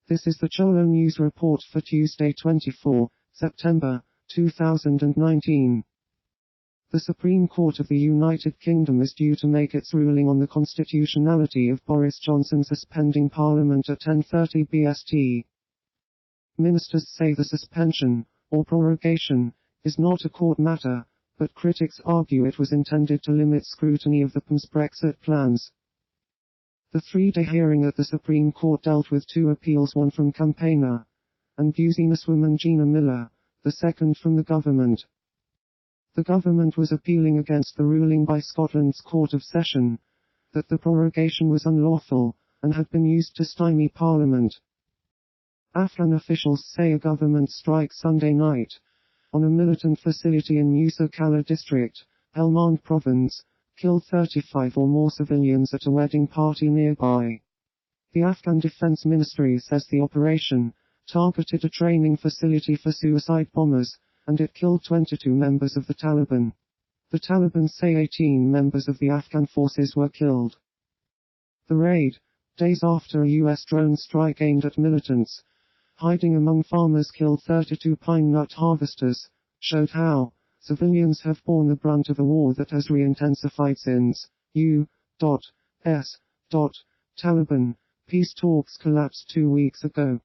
This is the Cholo News Report for Tuesday 24 September 2019. The Supreme Court of the United Kingdom is due to make its ruling on the constitutionality of Boris Johnson suspending Parliament at 10:30 BST. Ministers say the suspension, or prorogation, is not a court matter, but critics argue it was intended to limit scrutiny of the PM's Brexit plans. The three-day hearing at the Supreme Court dealt with two appeals, one from campaigner and businesswoman Gina Miller, the second from the government. The government was appealing against the ruling by Scotland's Court of Session that the prorogation was unlawful and had been used to stymie Parliament. Afghan officials say a government strike Sunday night on a militant facility in Musa Qala district, Helmand province, killed 35 or more civilians at a wedding party nearby. The Afghan Defense Ministry says the operation targeted a training facility for suicide bombers, and it killed 22 members of the Taliban. The Taliban say 18 members of the Afghan forces were killed. The raid, days after a US drone strike aimed at militants hiding among farmers killed 32 pine nut harvesters, showed how civilians have borne the brunt of a war that has re-intensified since U.S. Taliban peace talks collapsed 2 weeks ago.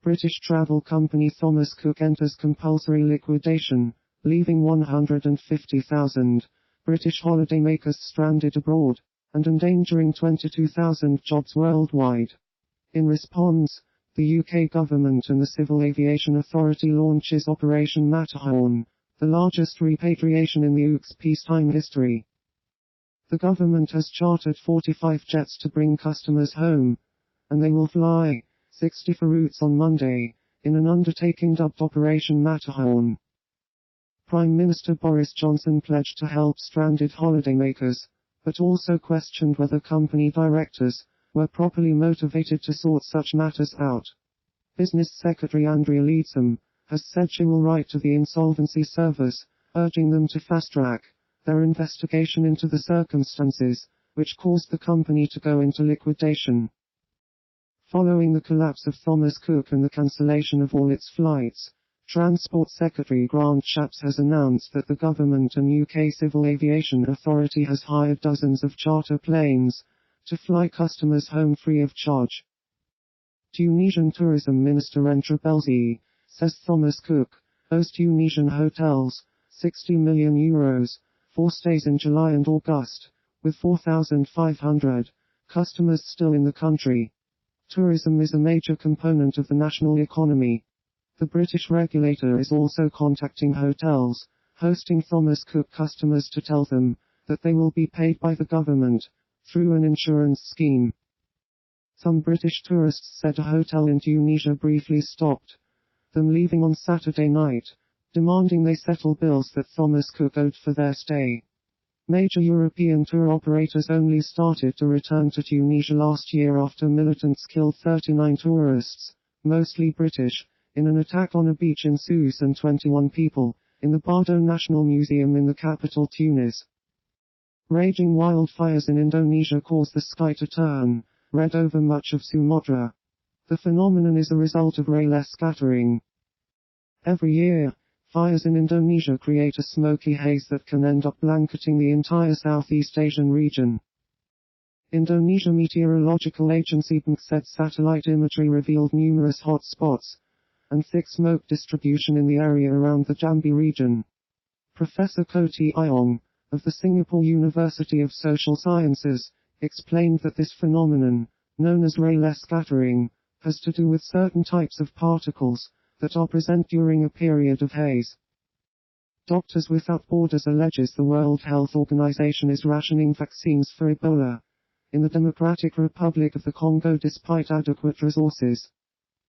British travel company Thomas Cook enters compulsory liquidation, leaving 150,000 British holidaymakers stranded abroad, and endangering 22,000 jobs worldwide. In response, the UK government and the Civil Aviation Authority launches Operation Matterhorn, the largest repatriation in the UK's peacetime history. The government has chartered 45 jets to bring customers home, and they will fly 64 routes on Monday, in an undertaking dubbed Operation Matterhorn. Prime Minister Boris Johnson pledged to help stranded holidaymakers, but also questioned whether company directors were properly motivated to sort such matters out. Business Secretary Andrea Leadsom has said she will write to the Insolvency Service, urging them to fast-track their investigation into the circumstances which caused the company to go into liquidation. Following the collapse of Thomas Cook and the cancellation of all its flights, Transport Secretary Grant Shapps has announced that the government and UK Civil Aviation Authority has hired dozens of charter planes to fly customers home free of charge. Tunisian Tourism Minister Entra Belzi says Thomas Cook owes Tunisian hotels €60 million for stays in July and August, with 4,500 customers still in the country. Tourism is a major component of the national economy. The British regulator is also contacting hotels hosting Thomas Cook customers to tell them that they will be paid by the government through an insurance scheme. Some British tourists said a hotel in Tunisia briefly stopped them leaving on Saturday night, demanding they settle bills that Thomas Cook owed for their stay. Major European tour operators only started to return to Tunisia last year after militants killed 39 tourists, mostly British, in an attack on a beach in Sousse and 21 people in the Bardo National Museum in the capital Tunis. Raging wildfires in Indonesia caused the sky to turn red over much of Sumatra. The phenomenon is a result of rayless scattering. Every year, fires in Indonesia create a smoky haze that can end up blanketing the entire Southeast Asian region. Indonesia Meteorological Agency BMK said satellite imagery revealed numerous hot spots and thick smoke distribution in the area around the Jambi region. Professor Koti Iong, of the Singapore University of Social Sciences, explained that this phenomenon, known as rayless scattering, has to do with certain types of particles that are present during a period of haze. Doctors Without Borders alleges the World Health Organization is rationing vaccines for Ebola in the Democratic Republic of the Congo despite adequate resources.